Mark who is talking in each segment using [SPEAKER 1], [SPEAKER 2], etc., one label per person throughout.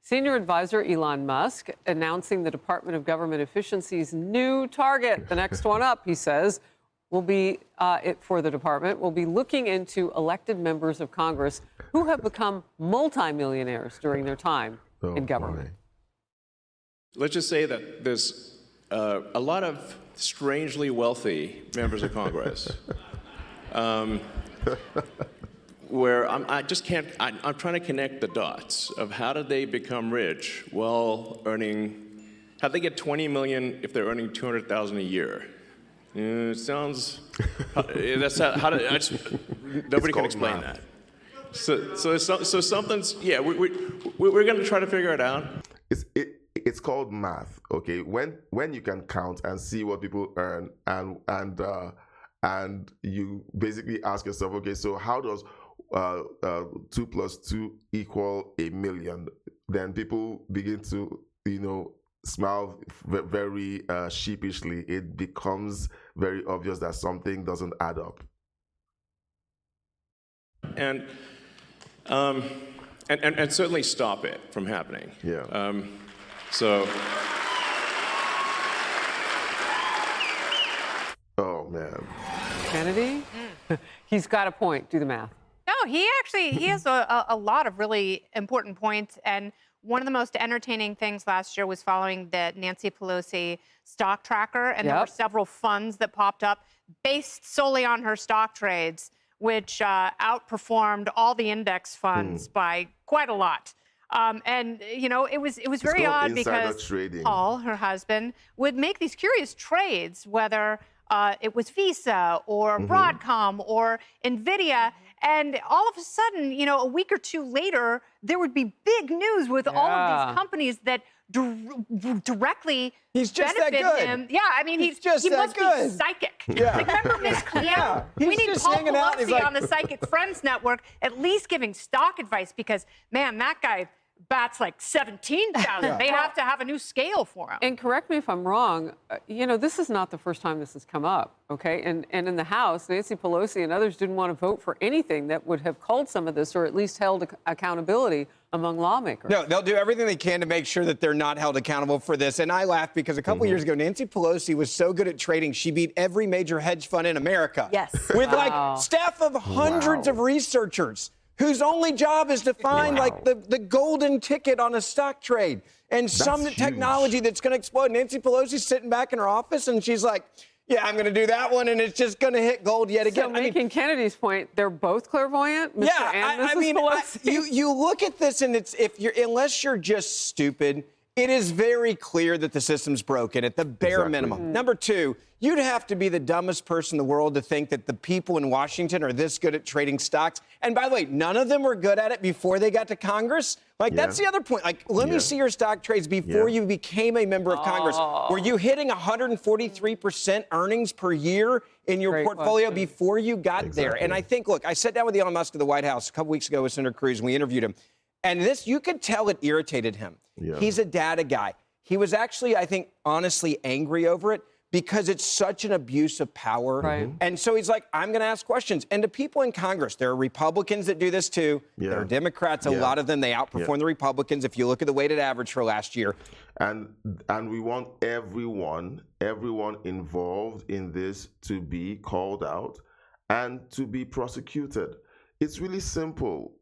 [SPEAKER 1] Senior advisor Elon Musk announcing the Department of Government Efficiency's new target. The next one up, he says, will be for the department will be looking into elected members of Congress who have become multimillionaires during their time in government.
[SPEAKER 2] Let's just say that there's a lot of strangely wealthy members of Congress where I'm trying to connect the dots of how did they become rich while earning, how'd they get 20 million if they're earning 200,000 a year? It sounds, that's how nobody can explain that. So something's, yeah, we're going to try to figure it out.
[SPEAKER 3] It's called math, okay? When you can count and see what people earn, and you basically ask yourself, okay, so how does 2 plus 2 equal 1 million? Then people begin to, smile very sheepishly. It becomes very obvious that something doesn't add up.
[SPEAKER 2] And certainly stop it from happening.
[SPEAKER 3] Yeah. Oh, man.
[SPEAKER 1] Kennedy? He's got a point. Do the math.
[SPEAKER 4] No, he has a lot of really important points. And one of the most entertaining things last year was following the Nancy Pelosi stock tracker. And there were several funds that popped up based solely on her stock trades, which outperformed all the index funds by quite a lot. It was very odd because Paul, her husband, would make these curious trades, whether it was Visa or Broadcom or NVIDIA. And all of a sudden, a week or two later, there would be big news with all of these companies that directly benefit him. Yeah, I mean, he must be psychic.
[SPEAKER 5] Yeah.
[SPEAKER 4] Like, remember Miss Cleo?
[SPEAKER 5] Yeah.
[SPEAKER 4] We need Paul Pelosi
[SPEAKER 5] like...
[SPEAKER 4] on the Psychic Friends Network at least giving stock advice because, man, that guy bats like 17,000. Yeah. They have to have a new scale for him.
[SPEAKER 1] And correct me if I'm wrong, this is not the first time this has come up, okay? And in the House, Nancy Pelosi and others didn't want to vote for anything that would have culled some of this or at least held accountability among lawmakers.
[SPEAKER 5] No, they'll do everything they can to make sure that they're not held accountable for this. And I laugh because a couple years ago, Nancy Pelosi was so good at trading, she beat every major hedge fund in America.
[SPEAKER 4] Yes.
[SPEAKER 5] With like staff of hundreds of researchers whose only job is to find like the golden ticket on a stock trade and some technology that's going to explode. Nancy Pelosi's sitting back in her office and she's like, yeah, I'm going to do that one, and it's just going to hit gold yet again.
[SPEAKER 1] So making Kennedy's point, they're both clairvoyant, Mr. and Mrs. Pelosi?
[SPEAKER 5] You look at this, and unless you're just stupid, it is very clear that the system's broken at the bare minimum. Number two, you'd have to be the dumbest person in the world to think that the people in Washington are this good at trading stocks. And by the way, none of them were good at it before they got to Congress. Like, that's the other point. Like, let me see your stock trades before you became a member of Congress. Were you hitting 143% earnings per year in your portfolio before you got there? And I think, look, I sat down with Elon Musk at the White House a couple weeks ago with Senator Cruz, and we interviewed him. And this, you could tell it irritated him. Yeah. He's a data guy. He was actually, I think, honestly angry over it because it's such an abuse of power.
[SPEAKER 1] Right.
[SPEAKER 5] And so he's like, I'm going to ask questions. And to people in Congress, there are Republicans that do this too. There are Democrats, a lot of them, they outperform the Republicans if you look at the weighted average for last year.
[SPEAKER 3] And we want everyone involved in this to be called out and to be prosecuted. It's really simple.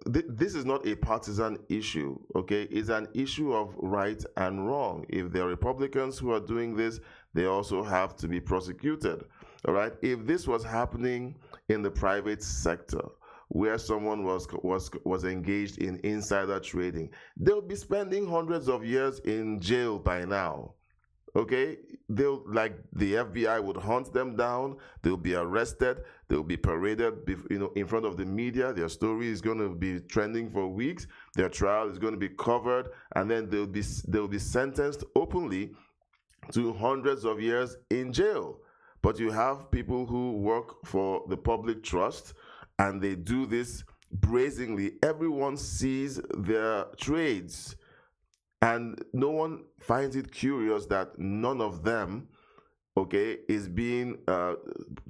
[SPEAKER 3] This is not a partisan issue, okay? It's an issue of right and wrong. If there are Republicans who are doing this, they also have to be prosecuted, all right? If this was happening in the private sector, where someone was engaged in insider trading, they'll be spending hundreds of years in jail by now. Okay, the FBI would hunt them down. They'll be arrested. They'll be paraded, in front of the media. Their story is going to be trending for weeks. Their trial is going to be covered, and then they'll be sentenced openly to hundreds of years in jail. But you have people who work for the public trust, and they do this brazenly. Everyone sees their trades. And no one finds it curious that none of them, is being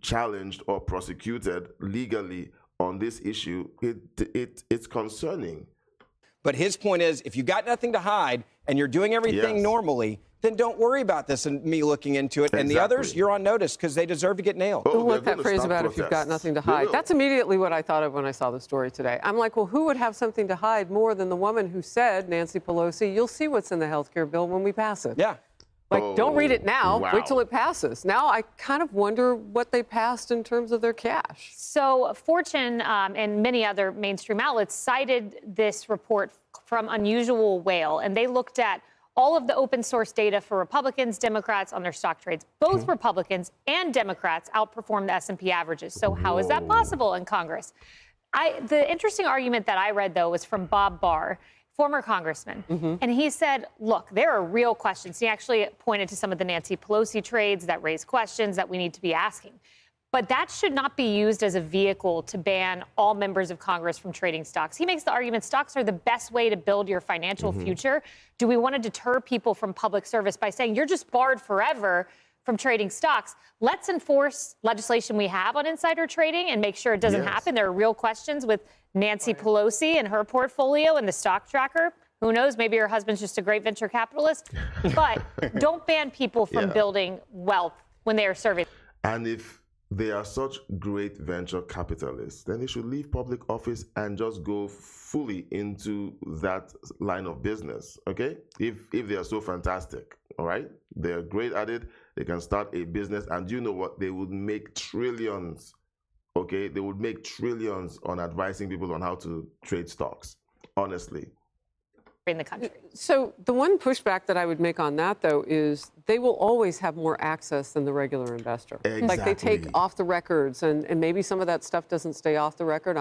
[SPEAKER 3] challenged or prosecuted legally on this issue. It's concerning.
[SPEAKER 5] But his point is, if you got nothing to hide and you're doing everything normally, then don't worry about this and me looking into it. And the others, you're on notice because they deserve to get nailed.
[SPEAKER 1] Don't like that phrase about if you've got nothing to hide. That's immediately what I thought of when I saw the story today. I'm like, well, who would have something to hide more than the woman who said, Nancy Pelosi, you'll see what's in the health care bill when we pass it.
[SPEAKER 5] Yeah.
[SPEAKER 1] Like, don't read it now.
[SPEAKER 3] Wow.
[SPEAKER 1] Wait till it passes. Now I kind of wonder what they passed in terms of their cash.
[SPEAKER 6] So Fortune and many other mainstream outlets cited this report from Unusual Whale, and they looked at all of the open source data for Republicans, Democrats on their stock trades. Both Republicans and Democrats outperformed the S&P averages. So how is that possible in Congress? The interesting argument that I read, though, was from Bob Barr, former congressman. And he said, look, there are real questions. He actually pointed to some of the Nancy Pelosi trades that raise questions that we need to be asking. But that should not be used as a vehicle to ban all members of Congress from trading stocks. He makes the argument stocks are the best way to build your financial future. Do we want to deter people from public service by saying you're just barred forever from trading stocks? Let's enforce legislation we have on insider trading and make sure it doesn't happen. There are real questions with Nancy Pelosi and her portfolio and the stock tracker. Who knows? Maybe her husband's just a great venture capitalist. But don't ban people from building wealth when they are serving.
[SPEAKER 3] And if they are such great venture capitalists, then they should leave public office and just go fully into that line of business, okay? If they are so fantastic, all right? They're great at it. They can start a business, and you know what? They would make trillions, okay? They would make trillions on advising people on how to trade stocks, honestly.
[SPEAKER 6] In the country.
[SPEAKER 1] So the one pushback that I would make on that, though, is they will always have more access than the regular investor.
[SPEAKER 3] Exactly.
[SPEAKER 1] Like they take off the records, and maybe some of that stuff doesn't stay off the record.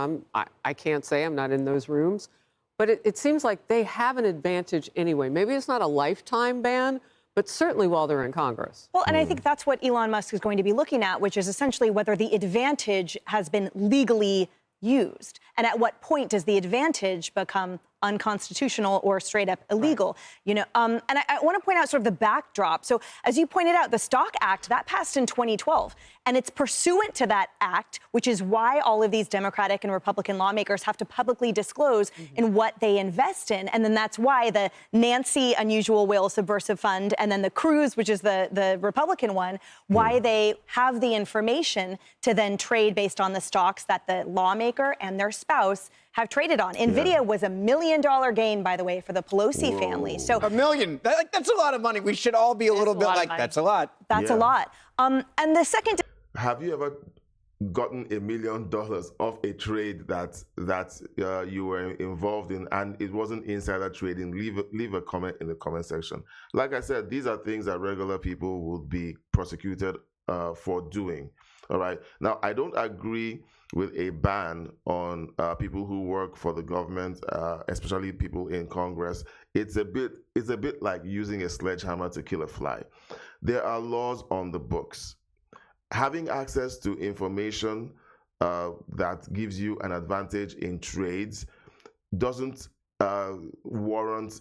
[SPEAKER 1] I can't say, I'm not in those rooms. But it seems like they have an advantage anyway. Maybe it's not a lifetime ban, but certainly while they're in Congress.
[SPEAKER 7] Well, and I think that's what Elon Musk is going to be looking at, which is essentially whether the advantage has been legally used. And at what point does the advantage become unconstitutional or straight up illegal? You know, and I want to point out sort of the backdrop. So as you pointed out, the Stock Act, that passed in 2012. And it's pursuant to that act, which is why all of these Democratic and Republican lawmakers have to publicly disclose in what they invest in. And then that's why the Nancy Unusual Whale Subversive Fund and then the Cruz, which is the Republican one, why they have the information to then trade based on the stocks that the lawmaker and their spouse have traded on. NVIDIA was $1 million gain, by the way, for the Pelosi family. So
[SPEAKER 5] $1 million, that's a lot of money. We should all be a little bit like, that's a lot.
[SPEAKER 7] That's a lot. And the second...
[SPEAKER 3] Have you ever gotten $1 million off a trade that you were involved in and it wasn't insider trading? Leave a comment in the comment section. Like I said, these are things that regular people would be prosecuted for doing. All right. Now, I don't agree with a ban on people who work for the government, especially people in Congress. It's a bit like using a sledgehammer to kill a fly. There are laws on the books. Having access to information that gives you an advantage in trades doesn't warrant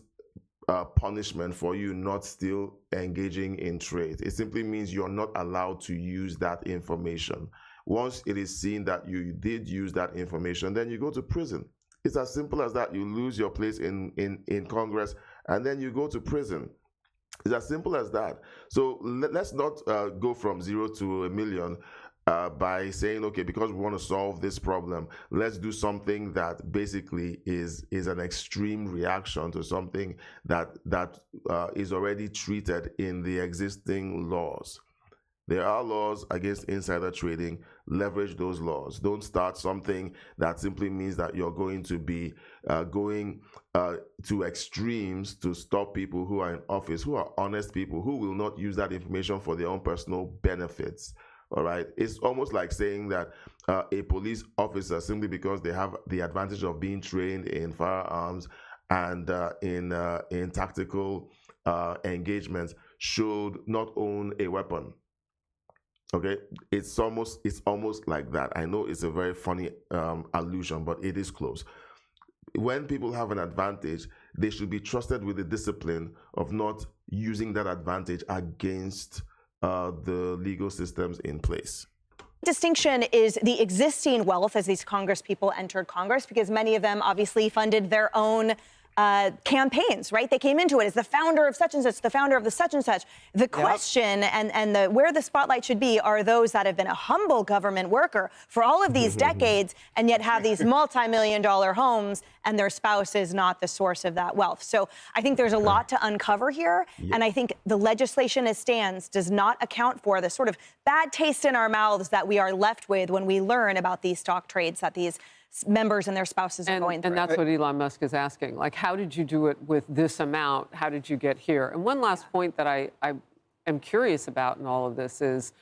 [SPEAKER 3] punishment for you not still engaging in trade. It simply means you're not allowed to use that information. Once it is seen that you did use that information, then you go to prison. It's as simple as that. You lose your place in Congress, and then you go to prison. It's as simple as that. So let's not go from 0 to $1 million by saying, okay, because we want to solve this problem, let's do something that basically is an extreme reaction to something that is already treated in the existing laws. There are laws against insider trading. Leverage those laws. Don't start something that simply means that you're going to be going to extremes to stop people who are in office, who are honest people, who will not use that information for their own personal benefits. All right. It's almost like saying that a police officer, simply because they have the advantage of being trained in firearms and in tactical engagements, should not own a weapon. Okay, it's almost like that. I know it's a very funny allusion, but it is close. When people have an advantage, they should be trusted with the discipline of not using that advantage against the legal systems in place.
[SPEAKER 7] Distinction is the existing wealth as these Congress people entered Congress, because many of them obviously funded their own campaigns, right? They came into it as the founder of such and such, the founder of the such and such. The question and where the spotlight should be are those that have been a humble government worker for all of these decades and yet have these multi-million-dollar homes and their spouse is not the source of that wealth. So I think there's a lot to uncover here. And I think the legislation as stands does not account for the sort of bad taste in our mouths that we are left with when we learn about these stock trades that these members and their spouses are going through.
[SPEAKER 1] And that's what Elon Musk is asking. Like, how did you do it with this amount? How did you get here? And one last point that I am curious about in all of this is,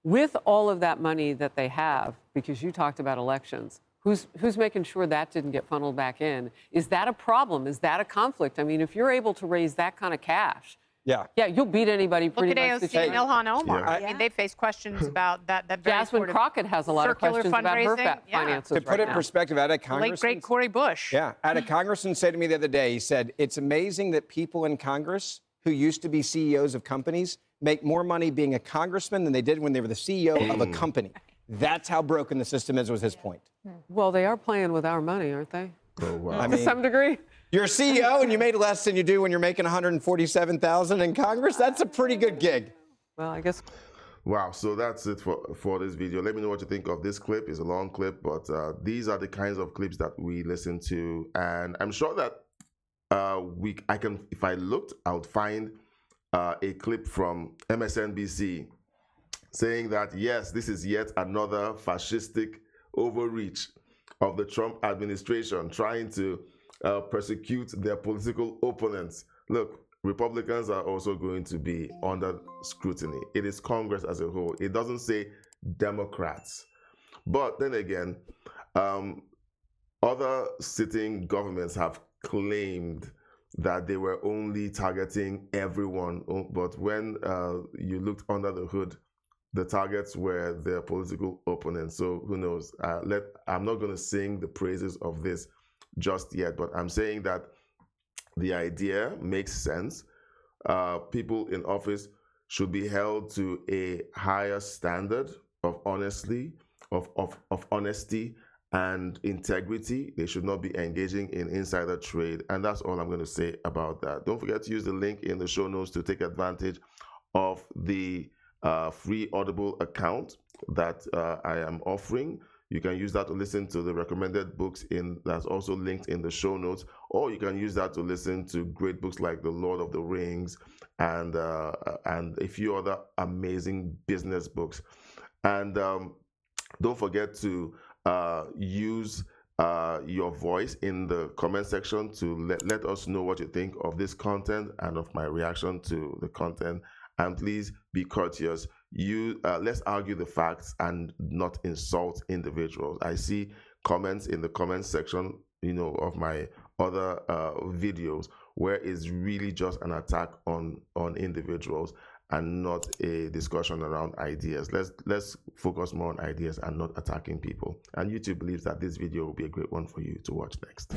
[SPEAKER 1] with all of that money that they have, because you talked about elections, who's making sure that didn't get funneled back in? Is that a problem? Is that a conflict? I mean, if you're able to raise that kind of cash, yeah, you'll beat anybody pretty much.
[SPEAKER 4] Look at AOC and Ilhan Omar. I mean, they face questions about that very
[SPEAKER 1] Jasmine
[SPEAKER 4] sort of
[SPEAKER 1] Crockett has a lot of questions about her finances.
[SPEAKER 5] To put it in perspective, I had a congressman.
[SPEAKER 4] Late great Cori Bush.
[SPEAKER 5] Yeah, I had a congressman say to me the other day. He said, "It's amazing that people in Congress who used to be CEOs of companies make more money being a congressman than they did when they were the CEO of a company." That's how broken the system is, was his point.
[SPEAKER 1] Well, they are playing with our money, aren't they?
[SPEAKER 3] Oh, wow.
[SPEAKER 1] To some degree.
[SPEAKER 5] You're a CEO and you made less than you do when you're making $147,000 in Congress. That's a pretty good gig.
[SPEAKER 1] Well, I guess.
[SPEAKER 3] Wow, so that's it for this video. Let me know what you think of this clip. It's a long clip, but these are the kinds of clips that we listen to, and I'm sure that if I looked, I would find a clip from MSNBC saying that, yes, this is yet another fascistic overreach of the Trump administration trying to persecute their political opponents. Look, Republicans are also going to be under scrutiny. It is Congress as a whole. It doesn't say Democrats. But then again, other sitting governments have claimed that they were only targeting everyone. But when you looked under the hood, the targets were their political opponents. So who knows? I'm not going to sing the praises of this just yet, but I'm saying that the idea makes sense. People in office should be held to a higher standard of honesty and integrity. They should not be engaging in insider trade. And that's all I'm going to say about that. Don't forget to use the link in the show notes to take advantage of the free Audible account that I am offering. You can use that to listen to the recommended books that's also linked in the show notes, or you can use that to listen to great books like The Lord of the Rings and a few other amazing business books. And don't forget to use your voice in the comment section to let us know what you think of this content and of my reaction to the content. And please be courteous. Let's argue the facts and not insult individuals. I see comments in the comment section, of my other videos where it's really just an attack on individuals and not a discussion around ideas. Let's focus more on ideas and not attacking people. And YouTube believes that this video will be a great one for you to watch next.